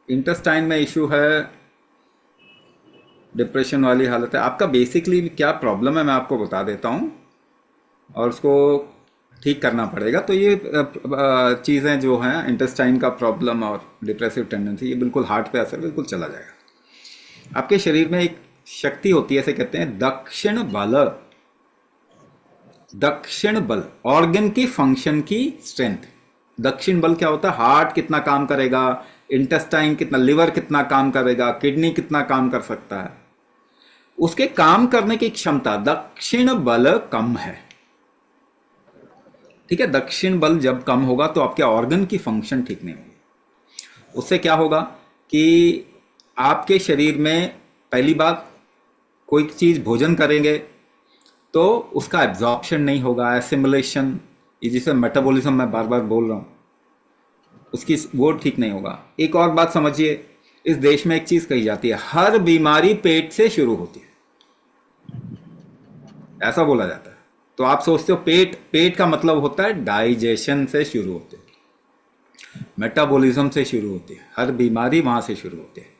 Intestine में issue है, depression वाली हालत है आपका। बेसिकली क्या प्रॉब्लम है मैं आपको बता देता हूँ, और उसको ठीक करना पड़ेगा। तो ये चीज़ें जो हैं, इंटेस्टाइन का प्रॉब्लम और डिप्रेसिव टेंडेंसी, ये बिल्कुल हार्ट पे असर बिल्कुल चला जाएगा। आपके शरीर में एक शक्ति होती है, ऐसे कहते हैं दक्षिण बल। दक्षिण बल ऑर्गन की फंक्शन की स्ट्रेंथ। दक्षिण बल क्या होता है? हार्ट कितना काम करेगा, इंटेस्टाइन कितना, लिवर कितना काम करेगा, किडनी कितना काम कर सकता है, उसके काम करने की क्षमता दक्षिण बल कम है। ठीक है, दक्षिण बल जब कम होगा तो आपके ऑर्गन की फंक्शन ठीक नहीं होगी। उससे क्या होगा कि आपके शरीर में पहली बात, कोई चीज भोजन करेंगे तो उसका एब्जॉर्प्शन नहीं होगा, एसिमुलेशन, ये जिसे मेटाबॉलिज्म मैं बार बार बोल रहा हूँ, उसकी वो ठीक नहीं होगा। एक और बात समझिए, इस देश में एक चीज कही जाती है, हर बीमारी पेट से शुरू होती है, ऐसा बोला जाता है। तो आप सोचते हो पेट, पेट का मतलब होता है डाइजेशन से शुरू होते हैं, मेटाबॉलिज्म से शुरू होती है, हर बीमारी वहां से शुरू होती है।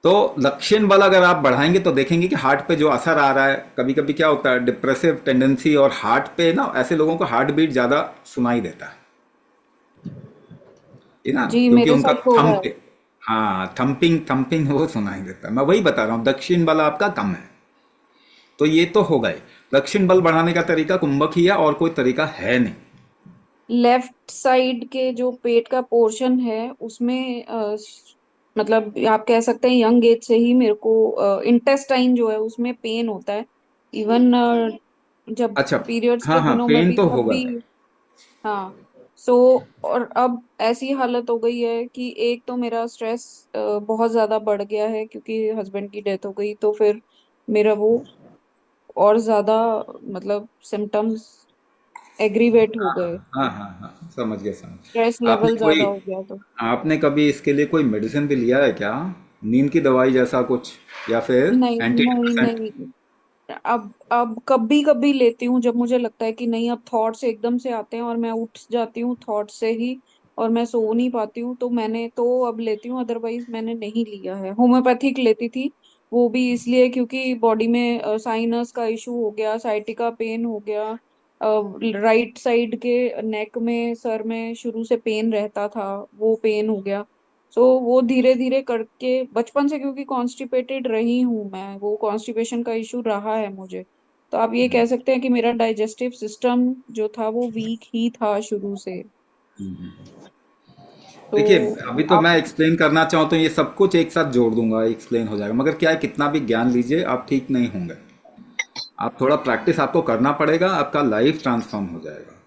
तो दक्षिण बल अगर आप बढ़ाएंगे तो देखेंगे कि हार्ट पे जो असर आ रहा है, कभी कभी क्या होता है डिप्रेसिव टेंडेंसी और हार्ट पे ना, ऐसे लोगों को हार्ट बीट ज्यादा सुनाई देता है ना, जी, क्योंकि मेरे उनका साथ हो रहा थंप, है। हाँ थंपिंग थंपिंग वो सुनाई देता है। मैं वही बता रहा हूँ, दक्षिण बल आपका कम है। तो ये तो हो गए, दक्षिण बल बढ़ाने का तरीका कुंभक ही है, और कोई तरीका है नहीं। लेफ्ट साइड के जो पेट का पोर्शन है उसमें मतलब आप कह सकते हैं यंग एज से ही मेरे को इंटेस्टाइन जो है उसमें पेन होता है। इवन जब अच्छा, पीरियड्स हाँ के हाँ, दिनों में पेन भी तो तब होगा। भी। हाँ। सो और अब ऐसी हालत हो गई है कि एक तो मेरा स्ट्रेस बहुत ज्यादा बढ़ गया है क्योंकि हस्बैंड की डेथ हो गई, तो फिर मेरा वो और ज्यादा मतलब सिम्टम्स एग्रीवेट हो गए। हाँ हाँ हाँ, समझ गया स्ट्रेस समझ। आपने लेवल कोई, ज्यादा हो गया तो। आपने कभी इसके लिए कोई मेडिसिन भी लिया है क्या? नींद की दवाई जैसा कुछ, या फिर नहीं एंटी नहीं डिप्रेसेंट? नहीं। अब कभी कभी लेती हूँ जब मुझे लगता है कि नहीं, अब थॉट्स एकदम से आते हैं और मैं उठ जाती हूँ थॉट से ही और मैं सो नहीं पाती हूँ, तो मैंने तो अब लेती हूँ, अदरवाइज मैंने नहीं लिया है। होम्योपैथिक लेती थी, वो भी इसलिए क्योंकि बॉडी में साइनस का इशू हो गया, साइटिका पेन हो गया, राइट साइड के नेक में सर में शुरू से पेन रहता था, वो पेन हो गया। सो वो धीरे धीरे करके बचपन से, क्योंकि कॉन्स्टिपेटेड रही हूं मैं, वो कॉन्स्टिपेशन का इशू रहा है मुझे। तो आप ये कह सकते हैं कि मेरा डाइजेस्टिव सिस्टम जो था वो वीक ही था शुरू से। तो देखिए, अभी तो आप। मैं एक्सप्लेन करना चाहूँ तो ये सब कुछ एक साथ जोड़ दूंगा, एक्सप्लेन हो जाएगा, मगर क्या है, कितना भी ज्ञान लीजिए आप ठीक नहीं होंगे। आप थोड़ा प्रैक्टिस आपको करना पड़ेगा, आपका लाइफ ट्रांसफॉर्म हो जाएगा।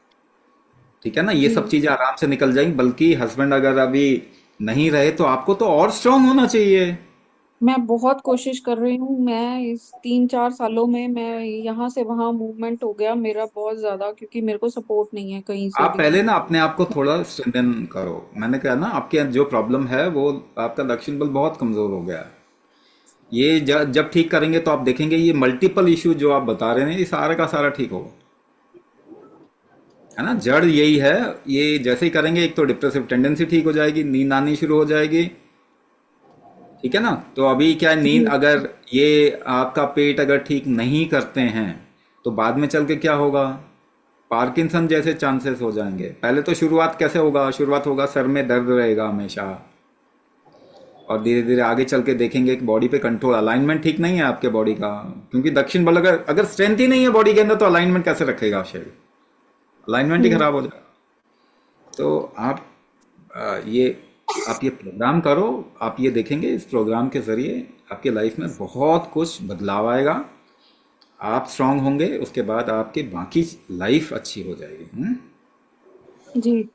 ठीक है ना, ये जी, सब चीजें आराम से निकल जाएंगी। बल्कि हस्बैंड अगर अभी नहीं रहे तो आपको तो और स्ट्रांग होना चाहिए। मैं बहुत कोशिश कर रही हूँ। मैं इस 3-4 सालों में मैं यहाँ से वहां मूवमेंट हो गया मेरा बहुत ज्यादा, क्योंकि मेरे को सपोर्ट नहीं है कहीं से आप भी। पहले ना अपने आप को थोड़ा स्ट्रेंथन करो। मैंने कहा ना, आपके जो प्रॉब्लम है वो, आपका दक्षिण बल बहुत कमजोर हो गया है। ये जब ठीक करेंगे तो आप देखेंगे ये मल्टीपल इश्यू जो आप बता रहे हैं, ये सारे का सारा ठीक होगा। है ना, जड़ यही है। ये जैसे ही करेंगे, एक तो डिप्रेसिव टेंडेंसी ठीक हो जाएगी, नींद आनी शुरू हो जाएगी। ठीक है ना। तो अभी क्या है, नींद जी। अगर ये आपका पेट अगर ठीक नहीं करते हैं तो बाद में चल के क्या होगा, पार्किंसन जैसे चांसेस हो जाएंगे। पहले तो शुरुआत कैसे होगा, शुरुआत होगा सर में दर्द रहेगा हमेशा, और धीरे धीरे आगे चल के देखेंगे कि बॉडी पे कंट्रोल, अलाइनमेंट ठीक नहीं है आपके बॉडी का। क्योंकि दक्षिण बल अगर अगर स्ट्रेंथ ही नहीं है बॉडी के अंदर तो अलाइनमेंट कैसे रखेगा शरीर, अलाइनमेंट ही हम्म। खराब हो जाएगा। तो आप ये, आप ये प्रोग्राम करो। आप ये देखेंगे इस प्रोग्राम के ज़रिए आपके लाइफ में बहुत कुछ बदलाव आएगा। आप स्ट्रांग होंगे, उसके बाद आपकी बाकी लाइफ अच्छी हो जाएगी। जी।